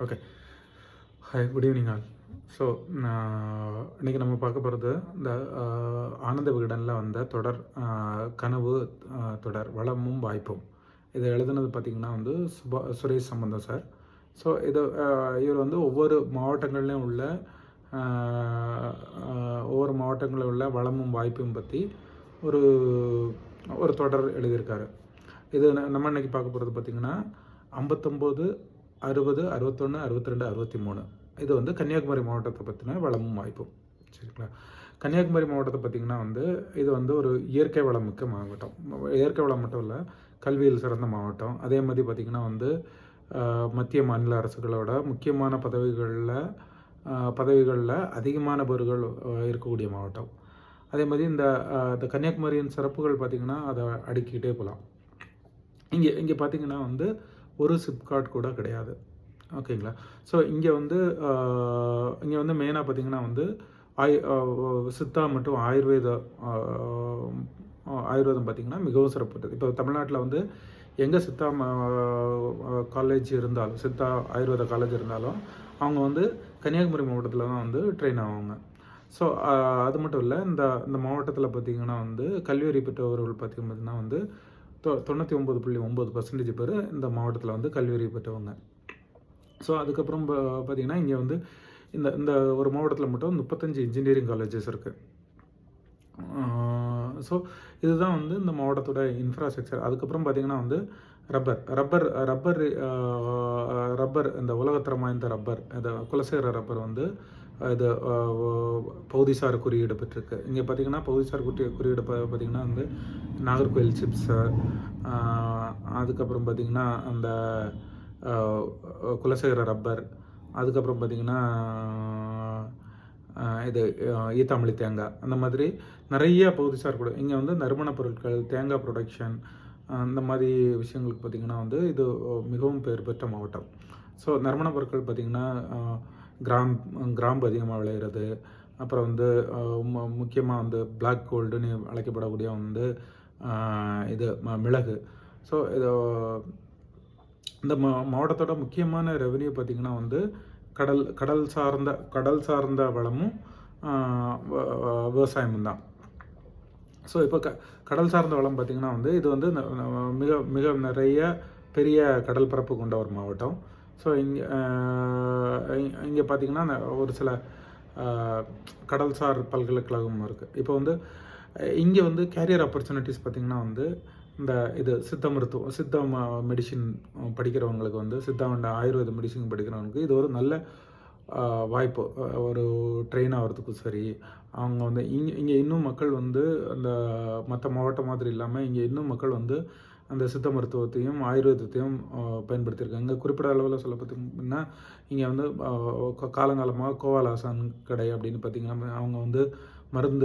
Okay. Hi, good evening all. So இன்றைக்கி நம்ம பார்க்க போகிறது இந்த ஆனந்த விகடனில் வந்த தொடர் கனவு தொடர் வளமும் வாய்ப்பும். இதை எழுதுனது பார்த்திங்கன்னா வந்து சுரேஷ் சம்பந்தம் சார். ஸோ இவர் வந்து ஒவ்வொரு மாவட்டங்கள்லையும் உள்ள ஒவ்வொரு மாவட்டங்களில் உள்ள வளமும் வாய்ப்பும் பற்றி ஒரு ஒரு தொடர் எழுதியிருக்காரு. இது நம்ம இன்றைக்கி பார்க்க போகிறது பார்த்திங்கன்னா 59, 60, 61, 62, 63. இது வந்து கன்னியாகுமரி மாவட்டத்தை பற்றின வளமும் வாய்ப்பும். சரிங்களா? கன்னியாகுமரி மாவட்டத்தை பார்த்திங்கன்னா வந்து இது வந்து ஒரு இயற்கை வளம் மிக்க மாவட்டம். இயற்கை வளம் மட்டும் இல்லை, கல்வியில் சிறந்த மாவட்டம். அதே மாதிரி பார்த்திங்கன்னா வந்து மத்திய மாநில அரசுகளோட முக்கியமான பதவிகளில் அதிகமான பேர்கள் இருக்கக்கூடிய மாவட்டம். அதே மாதிரி இந்த கன்னியாகுமரியின் சிறப்புகள் பார்த்திங்கன்னா அதை அடுக்கிக்கிட்டே போகலாம். இங்கே பார்த்திங்கன்னா வந்து ஒரு சிப்காட் கூட கிடையாது. ஓகேங்களா? ஸோ இங்கே வந்து மெயினாக பார்த்திங்கன்னா வந்து சித்தா மற்றும் ஆயுர்வேதம் பார்த்திங்கன்னா மிகவும் சிறப்புட்டது. இப்போ தமிழ்நாட்டில் வந்து எங்கே சித்தா காலேஜ் இருந்தாலும், சித்தா ஆயுர்வேத காலேஜ் இருந்தாலும் அவங்க வந்து கன்னியாகுமரி மாவட்டத்தில் தான் வந்து ட்ரெயின் ஆவாங்க. ஸோ அது மட்டும் இல்லை, இந்த மாவட்டத்தில் பார்த்திங்கன்னா வந்து கல்வியறி பெற்றவர்கள் பார்த்திங்கன்னா வந்து 99.9% பேர் இந்த மாவட்டத்தில் வந்து கல்வியறிவு பெற்றவங்க. ஸோ அதுக்கப்புறம் பார்த்திங்கன்னா இங்கே வந்து இந்த ஒரு மாவட்டத்தில் மட்டும் 35 இன்ஜினியரிங் காலேஜஸ் இருக்குது. ஸோ இதுதான் வந்து இந்த மாவட்டத்தோட இன்ஃப்ராஸ்ட்ரக்சர். அதுக்கப்புறம் பார்த்திங்கன்னா வந்து ரப்பர் இந்த உலகத்தரம் வாய்ந்த ரப்பர், இந்த குலசேகர ரப்பர் வந்து இது பகுதிசார் குறியீடு பெற்றிருக்கு. இங்கே பார்த்திங்கன்னா பகுதிசார் குறியீடு பார்த்திங்கன்னா வந்து நாகர்கோவில் சிப்ஸு, அதுக்கப்புறம் பார்த்திங்கன்னா அந்த குலசேகர ரப்பர், அதுக்கப்புறம் பார்த்திங்கன்னா இது ஈத்தாமொழி தேங்காய், அந்த மாதிரி நிறைய பகுதிசார் கூட இங்கே வந்து நறுமணப் பொருட்கள், தேங்காய் ப்ரொடக்ஷன், அந்த மாதிரி விஷயங்களுக்கு பார்த்திங்கன்னா வந்து இது மிகவும் பெயர் பெற்ற மாவட்டம். ஸோ நறுமணப் பொருட்கள் பார்த்திங்கன்னா கிராம்பு அதிகமாக விளையிறது, அப்புறம் வந்து முக்கியமாக வந்து பிளாக் கோல்டுன்னு அழைக்கப்படக்கூடிய வந்து இது மிளகு. ஸோ இது இந்த மாவட்டத்தோட முக்கியமான ரெவென்யூ பார்த்திங்கன்னா வந்து கடல் சார்ந்த வளமும் விவசாயமும் தான். ஸோ இப்போ கடல் சார்ந்த வளம் பார்த்திங்கன்னா வந்து இது வந்து மிக மிக நிறைய பெரிய கடல் பரப்பு கொண்ட ஒரு மாவட்டம். ஸோ இங்கே பார்த்திங்கன்னா ஒரு சில கடல்சார் பல்கலைக்கழகம் இருக்குது. இப்போ வந்து இங்கே வந்து கேரியர் ஆப்பர்ச்சுனிட்டிஸ் பார்த்திங்கன்னா வந்து இந்த சித்த மெடிசின் படிக்கிறவங்களுக்கு வந்து ஆயுர்வேத மெடிசின் படிக்கிறவங்களுக்கு இது ஒரு நல்ல வாய்ப்பு. ஒரு ட்ரெயின் ஆகிறதுக்கும் சரி, அவங்க வந்து இங்கே இன்னும் மக்கள் வந்து அந்த மற்ற மாவட்டம் மாதிரி இல்லாமல் இங்கே இன்னும் மக்கள் வந்து அந்த சித்த மருத்துவத்தையும் ஆயுர்வேதத்தையும் பயன்படுத்தியிருக்காங்க. குறிப்பிட்ட அளவில் சொல்ல பார்த்திங்கன்னா இங்கே வந்து காலங்காலமாக கோவாலாசான் கடை அப்படின்னு பார்த்திங்கன்னா அவங்க வந்து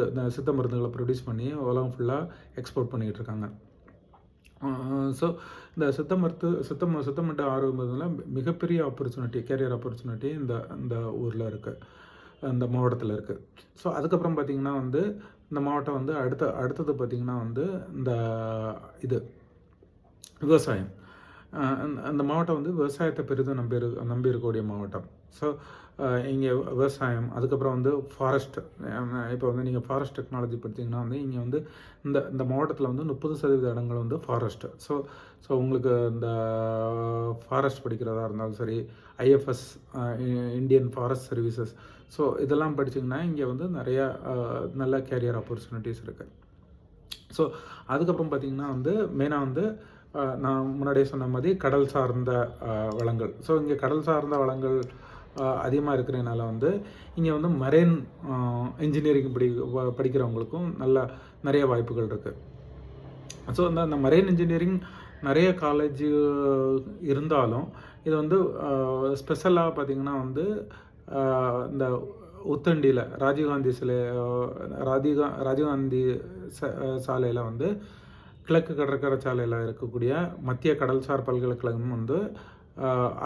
இந்த சித்த மருந்துகளை ப்ரொடியூஸ் பண்ணி உலகம் ஃபுல்லாக எக்ஸ்போர்ட் பண்ணிக்கிட்டு இருக்காங்க. ஸோ இந்த சித்தமட்ட ஆரோக்கியத்தில் மிகப்பெரிய கேரியர் ஆப்பர்ச்சுனிட்டி இந்த ஊரில் இருக்குது, இந்த மாவட்டத்தில் இருக்குது. ஸோ அதுக்கப்புறம் பார்த்திங்கன்னா வந்து இந்த மாவட்டம் வந்து அடுத்தது பார்த்திங்கன்னா வந்து இந்த விவசாயம். அந்த மாவட்டம் வந்து விவசாயத்தை பெரிதும் நம்பி இருக்கக்கூடிய மாவட்டம். ஸோ இங்கே விவசாயம், அதுக்கப்புறம் வந்து ஃபாரஸ்ட். இப்போ வந்து நீங்கள் ஃபாரஸ்ட் டெக்னாலஜி படித்திங்கன்னா வந்து இங்கே வந்து இந்த மாவட்டத்தில் வந்து 30% இடங்கள் வந்து ஃபாரஸ்ட்டு. ஸோ உங்களுக்கு இந்த ஃபாரஸ்ட் படிக்கிறதா இருந்தாலும் சரி, IFS Indian forest services, so இதெல்லாம் படித்திங்கன்னா இங்கே வந்து நிறையா நல்ல கேரியர் ஆப்பர்ச்சுனிட்டிஸ் இருக்குது. ஸோ அதுக்கப்புறம் பார்த்திங்கன்னா வந்து மெயினாக வந்து நான் முன்னாடியே சொன்ன மாதிரி கடல் சார்ந்த வளங்கள். ஸோ இங்கே கடல் சார்ந்த வளங்கள் அதிகமாக இருக்கிறதுனால வந்து இங்கே வந்து மரைன் இன்ஜினியரிங் படிக்கிறவங்களுக்கும் நிறைய வாய்ப்புகள் இருக்குது. ஸோ அந்த மரைன் இன்ஜினியரிங் நிறைய காலேஜ் இருந்தாலும் இது வந்து ஸ்பெஷலாக பார்த்திங்கன்னா வந்து இந்த உத்தண்டியில் ராஜீவ்காந்தி சாலையில் வந்து கிழக்கு கடற்கரை சாலையில் இருக்கக்கூடிய மத்திய கடல்சார் பல்கலைக்கழகம் வந்து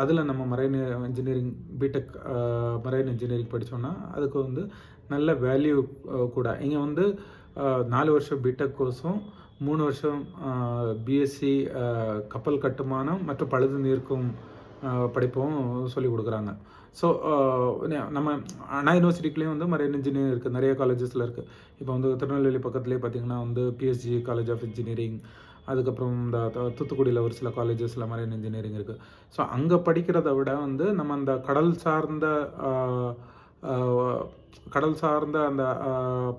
அதில் நம்ம marine engineering BTech marine engineering படித்தோன்னா அதுக்கு வந்து நல்ல வேல்யூ கூட. இங்கே வந்து 4 வருஷம் பிடெக் கோர்ஸும் 3 வருஷம் பிஎஸ்சி கப்பல் கட்டுமானம் மற்றும் பழுது நீர்க்கும் படிப்பும் சொல்லிக் கொடுக்குறாங்க. ஸோ நம்ம அண்ணா யூனிவர்சிட்டிக்குள்ளேயும் வந்து மரைன் இன்ஜினியரிங் இருக்குது, நிறைய காலேஜஸில் இருக்குது. இப்போ வந்து திருநெல்வேலி பக்கத்துலேயே பார்த்திங்கன்னா வந்து பிஎஸ்ஜி காலேஜ் ஆஃப் இன்ஜினியரிங், அதுக்கப்புறம் இந்த தூத்துக்குடியில் ஒரு சில காலேஜஸில் மரைன் இன்ஜினியரிங் இருக்குது. ஸோ அங்கே படிக்கிறத விட வந்து நம்ம அந்த கடல் சார்ந்த அந்த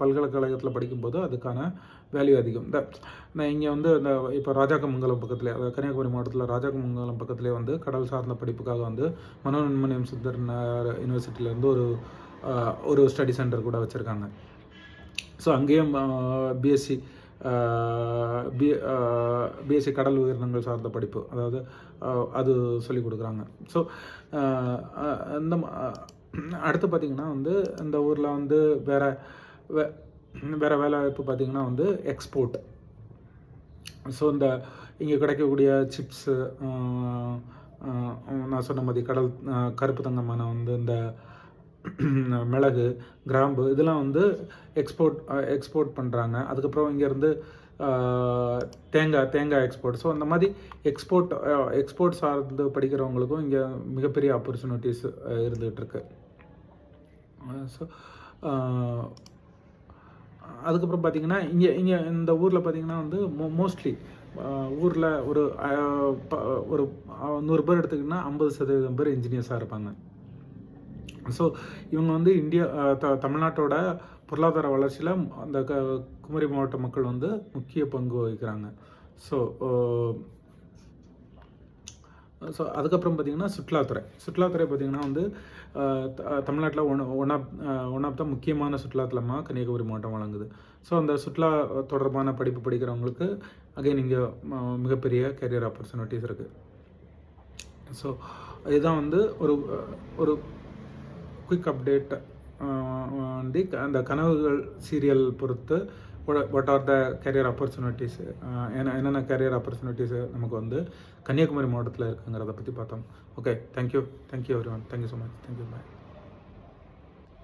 பல்கலைக்கழகத்தில் படிக்கும்போது அதுக்கான வேல்யூ அதிகம். நான் இங்கே வந்து இந்த இப்போ ராஜாக்கமங்கலம் பக்கத்துலேயே, அதாவது கன்னியாகுமரி மாவட்டத்தில் ராஜாக்கமங்கலம் பக்கத்துலேயே வந்து கடல் சார்ந்த படிப்புக்காக வந்து மனோன்மணியம் சுந்தரனார் யூனிவர்சிட்டியிலேருந்து ஒரு ஸ்டடி சென்டர் கூட வச்சுருக்காங்க. ஸோ அங்கேயும் பிஎஸ்சி பிஎஸ்சி கடல் உயிரினங்கள் சார்ந்த படிப்பு, அதாவது அது சொல்லிக் கொடுக்குறாங்க. ஸோ இந்த அடுத்து பார்த்திங்கன்னா வந்து இந்த ஊரில் வந்து வேறு வேலை வாய்ப்பு பார்த்திங்கன்னா வந்து எக்ஸ்போர்ட். ஸோ இந்த இங்கே கிடைக்கக்கூடிய சிப்ஸு, நான் சொன்ன மாதிரி கருப்பு தங்கமான வந்து இந்த மிளகு, கிராம்பு இதெல்லாம் வந்து எக்ஸ்போர்ட் பண்ணுறாங்க. அதுக்கப்புறம் இங்கேருந்து தேங்காய் எக்ஸ்போர்ட். ஸோ அந்த மாதிரி எக்ஸ்போர்ட் சார்ந்து படிக்கிறவங்களுக்கும் இங்கே மிகப்பெரிய ஆப்பர்ச்சுனிட்டிஸ் இருந்துகிட்ருக்கு. ஸோ அதுக்கப்புறம் பார்த்திங்கன்னா இங்கே இந்த ஊரில் பார்த்திங்கன்னா வந்து மோஸ்ட்லி ஊரில் ஒரு 100 பேர் எடுத்துக்கிட்டிங்கன்னா 50% பேர் இன்ஜினியர்ஸாக இருப்பாங்க. ஸோ இவங்க வந்து தமிழ்நாட்டோட பொருளாதார வளர்ச்சியில் அந்த குமரி மாவட்ட மக்கள் வந்து முக்கிய பங்கு வகிக்கிறாங்க. ஸோ அதுக்கப்புறம் பார்த்திங்கன்னா சுற்றுலாத்துறை பார்த்திங்கன்னா வந்து தமிழ்நாட்டில் ஒன் ஆஃப் த முக்கியமான சுற்றுலாத்தலமாக கன்னியாகுமரி மாவட்டம் வழங்குது. ஸோ அந்த சுற்றுலா தொடர்பான படிப்பு படிக்கிறவங்களுக்கு அகைன் இங்கே மிகப்பெரிய கேரியர் ஆப்பர்ச்சுனிட்டிஸ் இருக்குது. ஸோ இதுதான் வந்து ஒரு குயிக் அப்டேட் வந்து அந்த கனவுகள் சீரியல் பொறுத்து what are the career opportunities, என்னென்ன கேரியர் ஆப்பர்ச்சுனிட்டிஸ் நமக்கு வந்து கன்னியாகுமரி மாவட்டத்தில் இருக்குங்கிறத பற்றி பார்த்தோம். Okay, thank you everyone, thank you so much, thank you, பாய்.